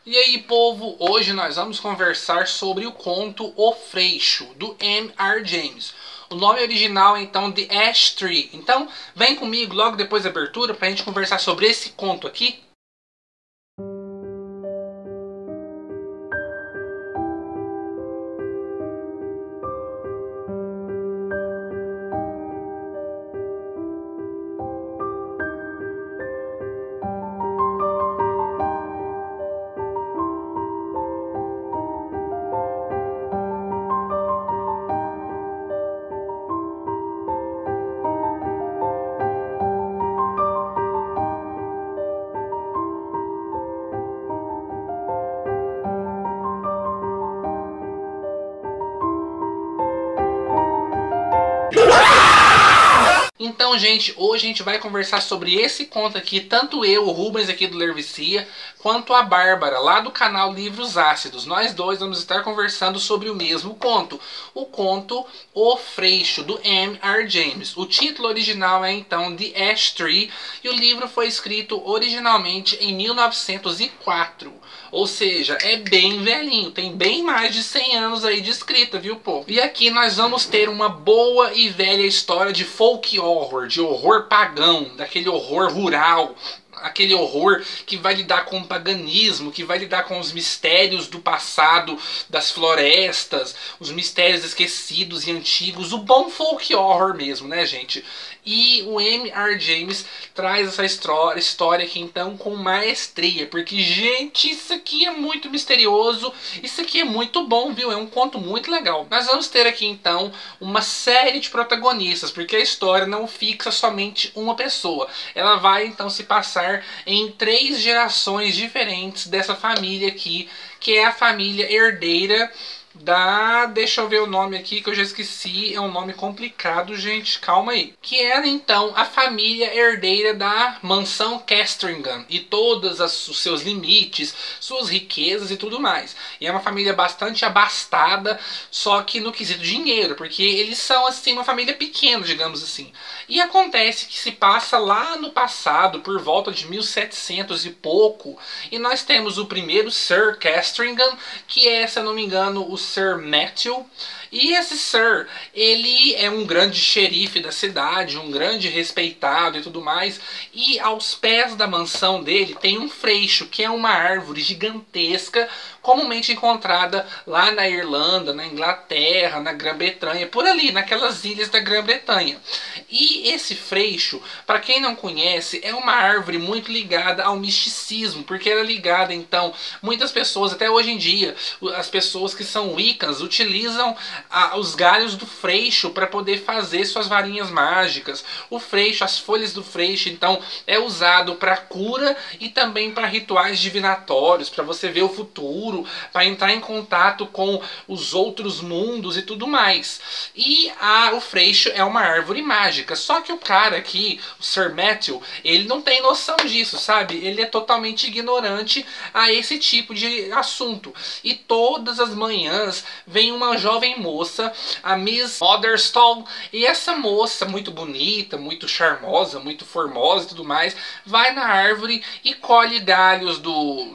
E aí, povo, hoje nós vamos conversar sobre o conto O Freixo, do M.R. James. O nome original é então The Ash Tree. Então, vem comigo logo depois da abertura pra gente conversar sobre esse conto aqui. Então, gente, hoje a gente vai conversar sobre esse conto aqui, tanto eu, o Rubens aqui do Lervicia, quanto a Bárbara, lá do canal Livros Ácidos. Nós dois vamos estar conversando sobre o mesmo conto, o conto O Freixo, do M.R. James. O título original é então The Ash Tree, e o livro foi escrito originalmente em 1904. Ou seja, é bem velhinho, tem bem mais de 100 anos aí de escrita, viu, pô? E aqui nós vamos ter uma boa e velha história de folk horror, de horror pagão, daquele horror rural, aquele horror que vai lidar com o paganismo, que vai lidar com os mistérios do passado, das florestas, os mistérios esquecidos e antigos, o bom folk horror mesmo, né, gente? E o M.R. James traz essa história aqui então com maestria, porque, gente, isso aqui é muito misterioso, isso aqui é muito bom, viu? É um conto muito legal. Nós vamos ter aqui então uma série de protagonistas, porque a história não fixa somente uma pessoa. Ela vai então se passar em 3 gerações diferentes dessa família aqui, que é a família herdeira da... Deixa eu ver o nome aqui que eu já esqueci, é um nome complicado, gente, calma aí. Que era então a família herdeira da mansão Castringham e todos os seus limites, suas riquezas e tudo mais. E é uma família bastante abastada, só que no quesito dinheiro, porque eles são assim uma família pequena, digamos assim. E acontece que se passa lá no passado, por volta de 1700 e pouco, e nós temos o primeiro Sir Castringham, que é, se eu não me engano, o Sir Matthew. E esse Sir, ele é um grande xerife da cidade, um grande respeitado e tudo mais. E aos pés da mansão dele tem um freixo, que é uma árvore gigantesca, comumente encontrada lá na Irlanda, na Inglaterra, na Grã-Bretanha, por ali, naquelas ilhas da Grã-Bretanha. E esse freixo, para quem não conhece, é uma árvore muito ligada ao misticismo, porque ela é ligada, então, muitas pessoas, até hoje em dia, as pessoas que são Wiccans utilizam os galhos do freixo para poder fazer suas varinhas mágicas. O freixo, as folhas do freixo, então, é usado para cura e também para rituais divinatórios, para você ver o futuro, para entrar em contato com os outros mundos e tudo mais. E o freixo é uma árvore mágica, só que o cara aqui, o Sir Matthew, ele não tem noção disso, sabe? Ele é totalmente ignorante a esse tipo de assunto. E todas as manhãs vem uma jovem moça, a Miss Motherstall, e essa moça muito bonita, muito charmosa, muito formosa e tudo mais, vai na árvore e colhe galhos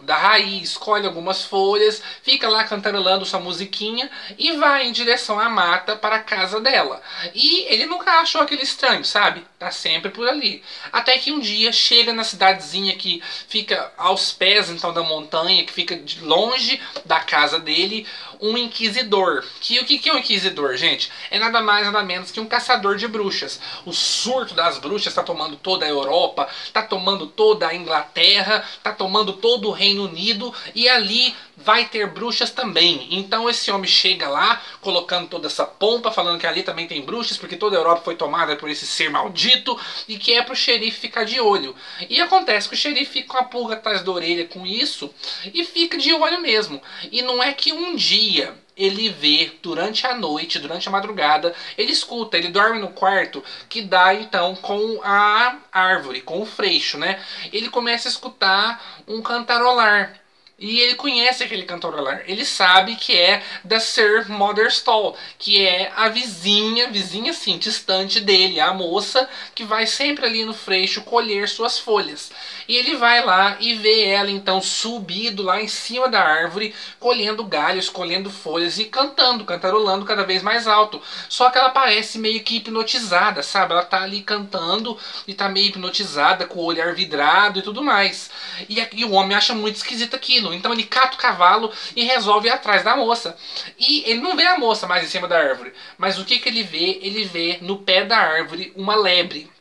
da raiz, colhe algumas folhas, fica lá cantarolando sua musiquinha e vai em direção à mata para a casa dela. E ele nunca achou aquele estranho, sabe? Tá sempre por ali. Até que um dia chega na cidadezinha que fica aos pés então da montanha, que fica de longe da casa dele, um inquisidor. O que é um inquisidor, gente? É nada mais nada menos que um caçador de bruxas. O surto das bruxas está tomando toda a Europa, está tomando toda a Inglaterra, está tomando todo o Reino Unido, e ali vai ter bruxas também. Então esse homem chega lá, colocando toda essa pompa, falando que ali também tem bruxas, porque toda a Europa foi tomada por esse ser maldito, e que é pro xerife ficar de olho. E acontece que o xerife fica com a pulga atrás da orelha com isso, e fica de olho mesmo. E não é que um dia ele vê durante a noite, durante a madrugada, ele escuta, ele dorme no quarto que dá então com a árvore, com o freixo, né? Ele começa a escutar um cantarolar. E ele conhece aquele cantarolar. Ele sabe que é da Sir Motherstall, que é a vizinha assim, distante dele, a moça que vai sempre ali no freixo colher suas folhas. E ele vai lá e vê ela então subido lá em cima da árvore, colhendo galhos, colhendo folhas e cantando, cantarolando cada vez mais alto. Só que ela parece meio que hipnotizada, sabe? Ela tá ali cantando e tá meio hipnotizada, com o olhar vidrado e tudo mais. E o homem acha muito esquisito aquilo. Então ele cata o cavalo e resolve ir atrás da moça. E ele não vê a moça mais em cima da árvore. Mas o que que ele vê? Ele vê no pé da árvore uma lebre.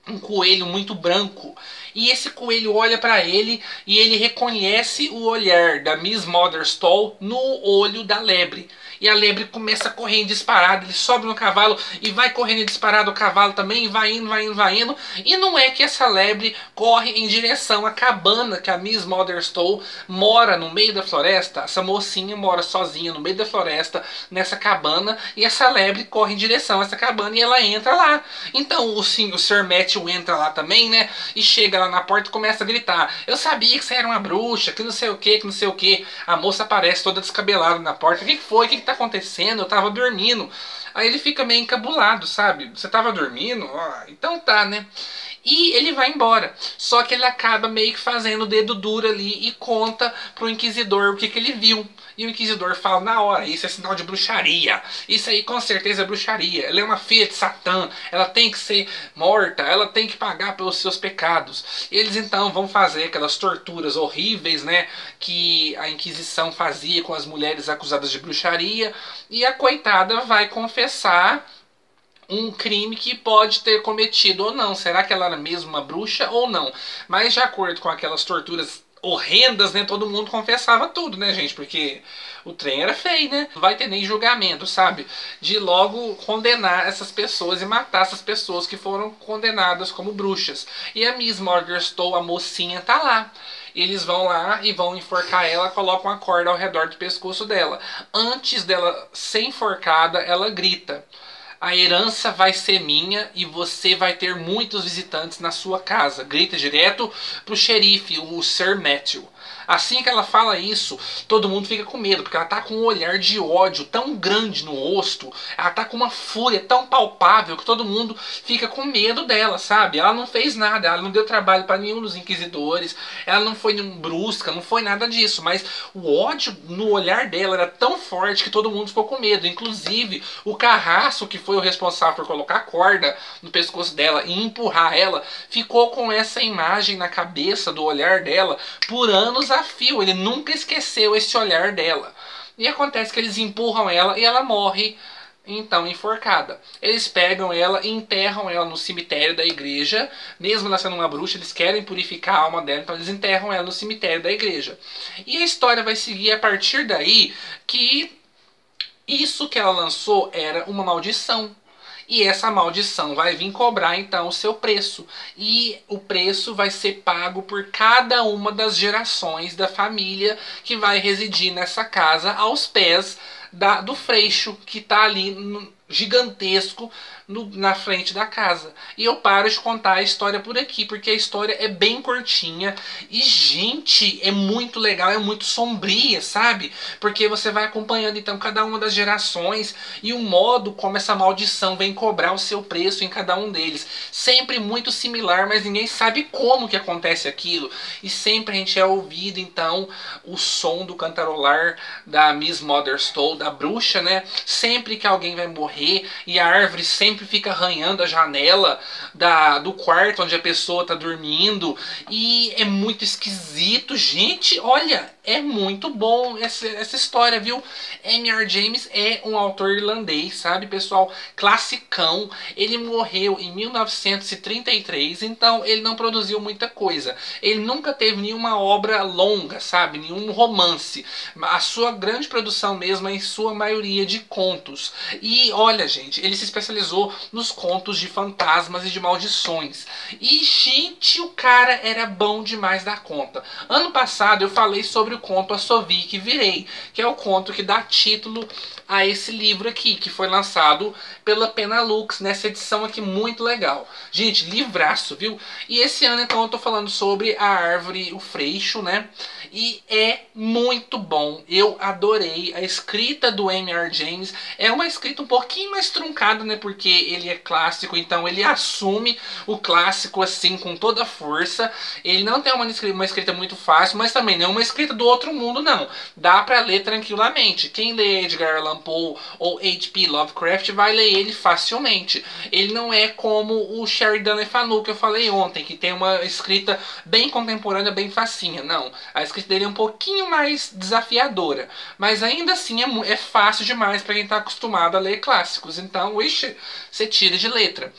Um coelho muito branco. E esse coelho olha para ele e ele reconhece o olhar da Miss Motherstall no olho da lebre. E a lebre começa a correr em disparada, ele sobe no cavalo e vai correndo em disparada, o cavalo também vai indo, vai indo, vai indo. E não é que essa lebre corre em direção à cabana que a Miss Motherstall mora no meio da floresta. Essa mocinha mora sozinha no meio da floresta, nessa cabana, e essa lebre corre em direção a essa cabana e ela entra lá. Então o Sr. Matthew entra lá também, né? E chega lá na porta e começa a gritar: eu sabia que você era uma bruxa, que não sei o que, que não sei o que. A moça aparece toda descabelada na porta. O que foi? O que tá acontecendo? Eu tava dormindo. Aí ele fica meio encabulado, sabe? Você tava dormindo? Ah, então tá, né? E ele vai embora. Só que ele acaba meio que fazendo o dedo duro ali e conta pro inquisidor o que que ele viu. E o inquisidor fala na hora: isso é sinal de bruxaria. Isso aí com certeza é bruxaria. Ela é uma filha de Satã. Ela tem que ser morta. Ela tem que pagar pelos seus pecados. E eles então vão fazer aquelas torturas horríveis, né? Que a Inquisição fazia com as mulheres acusadas de bruxaria. E a coitada vai confessar um crime que pode ter cometido ou não. Será que ela era mesmo uma bruxa ou não? Mas de acordo com aquelas torturas horrendas, né? Todo mundo confessava tudo, né, gente? Porque o trem era feio, né? Não vai ter nem julgamento, sabe? De logo condenar essas pessoas e matar essas pessoas que foram condenadas como bruxas. E a Miss Motherstall, a mocinha, tá lá. Eles vão lá e vão enforcar ela, colocam a corda ao redor do pescoço dela. Antes dela ser enforcada, ela grita: a herança vai ser minha e você vai ter muitos visitantes na sua casa. Grita direto pro xerife, o Sr. Matthew. Assim que ela fala isso, todo mundo fica com medo, porque ela tá com um olhar de ódio tão grande no rosto, ela tá com uma fúria tão palpável que todo mundo fica com medo dela, sabe? Ela não fez nada, ela não deu trabalho para nenhum dos inquisidores, ela não foi brusca, não foi nada disso, mas o ódio no olhar dela era tão forte que todo mundo ficou com medo, inclusive o carrasco, que foi o responsável por colocar a corda no pescoço dela e empurrar ela, ficou com essa imagem na cabeça do olhar dela por anos a fio. Ele nunca esqueceu esse olhar dela. E acontece que eles empurram ela e ela morre, então, enforcada. Eles pegam ela e enterram ela no cemitério da igreja. Mesmo ela sendo uma bruxa, eles querem purificar a alma dela, então eles enterram ela no cemitério da igreja. E a história vai seguir a partir daí, que isso que ela lançou era uma maldição. E essa maldição vai vir cobrar então o seu preço. E o preço vai ser pago por cada uma das gerações da família que vai residir nessa casa, aos pés do freixo que está ali gigantesco na frente da casa. E eu paro de contar a história por aqui, porque a história é bem curtinha e, gente, é muito legal, é muito sombria, sabe? Porque você vai acompanhando então cada uma das gerações e o modo como essa maldição vem cobrar o seu preço em cada um deles. Sempre muito similar, mas ninguém sabe como que acontece aquilo. E sempre a gente é ouvido então o som do cantarolar da Miss Motherstall, da bruxa, né? Sempre que alguém vai morrer, e a árvore sempre fica arranhando a janela do quarto onde a pessoa tá dormindo. E é muito esquisito, gente. Olha, é muito bom essa história, viu? M.R. James é um autor irlandês, sabe, pessoal? Classicão. Ele morreu em 1933, então ele não produziu muita coisa. Ele nunca teve nenhuma obra longa, sabe? Nenhum romance. A sua grande produção mesmo é em sua maioria de contos. E olha, gente, ele se especializou nos contos de fantasmas e de maldições. E, gente, o cara era bom demais da conta. Ano passado eu falei sobre o conto Assovi que Virei, que é o conto que dá título a esse livro aqui, que foi lançado pela Penalux, nessa edição aqui muito legal. Gente, livraço, viu? E esse ano então eu tô falando sobre a árvore, o freixo, né? e é muito bom. Eu adorei a escrita do M.R. James. É uma escrita um pouquinho mais truncada, né, porque ele é clássico, então ele assume o clássico assim com toda a força. Ele não tem uma escrita muito fácil, mas também não é uma escrita do outro mundo, não. Dá pra ler tranquilamente. Quem lê Edgar Allan Poe ou H.P. Lovecraft vai ler ele facilmente. Ele não é como o Sheridan Le Fanu que eu falei ontem, que tem uma escrita bem contemporânea, bem facinha. Não, a escrita dele é um pouquinho mais desafiadora, mas ainda assim é fácil demais para quem está acostumado a ler clássicos. Então, ixi, você tira de letra.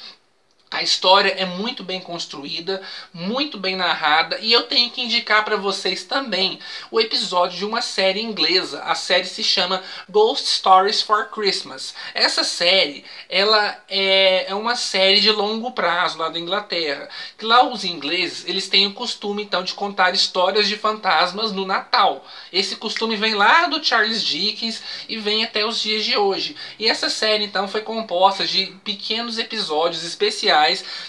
A história é muito bem construída, muito bem narrada, e eu tenho que indicar para vocês também o episódio de uma série inglesa. A série se chama Ghost Stories for Christmas. Essa série, ela é uma série de longo prazo lá da Inglaterra. Que lá os ingleses, eles têm o costume então de contar histórias de fantasmas no Natal. Esse costume vem lá do Charles Dickens e vem até os dias de hoje. E essa série então foi composta de pequenos episódios especiais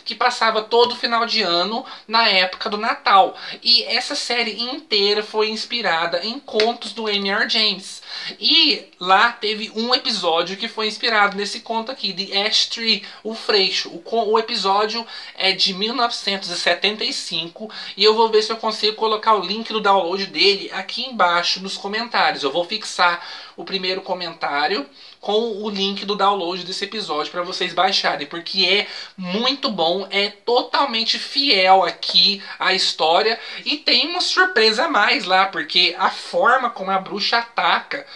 que passava todo final de ano na época do Natal. E essa série inteira foi inspirada em contos do M.R. James. E lá teve um episódio que foi inspirado nesse conto aqui, The Ash Tree, o Freixo. O episódio é de 1975 e eu vou ver se eu consigo colocar o link do download dele aqui embaixo nos comentários. Eu vou fixar o primeiro comentário com o link do download desse episódio para vocês baixarem, porque é muito bom, é totalmente fiel aqui à história e tem uma surpresa a mais lá, porque a forma como a bruxa ataca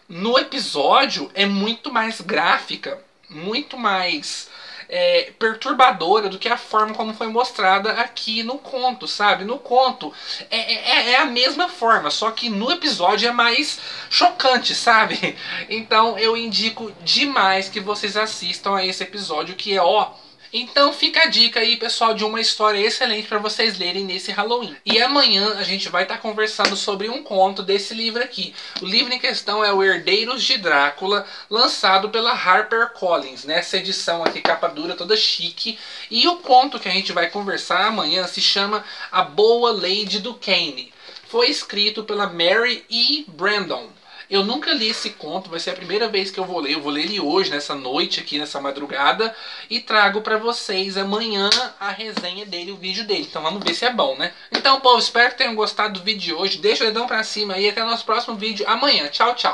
no episódio é muito mais gráfica, muito mais perturbadora do que a forma como foi mostrada aqui no conto, sabe? No conto é a mesma forma, só que no episódio é mais chocante, sabe? Então eu indico demais que vocês assistam a esse episódio, que é Então fica a dica aí, pessoal, de uma história excelente para vocês lerem nesse Halloween. E amanhã a gente vai estar conversando sobre um conto desse livro aqui. O livro em questão é o Herdeiros de Drácula, lançado pela HarperCollins, né? Essa edição aqui, capa dura, toda chique. E o conto que a gente vai conversar amanhã se chama A Boa Lady do Kane. Foi escrito pela Mary E. Brandon. Eu nunca li esse conto, vai ser a primeira vez que eu vou ler. Eu vou ler ele hoje, nessa noite aqui, nessa madrugada. E trago pra vocês amanhã a resenha dele, o vídeo dele. Então vamos ver se é bom, né? Então, povo, espero que tenham gostado do vídeo de hoje. Deixa o dedão pra cima e até o nosso próximo vídeo amanhã. Tchau, tchau.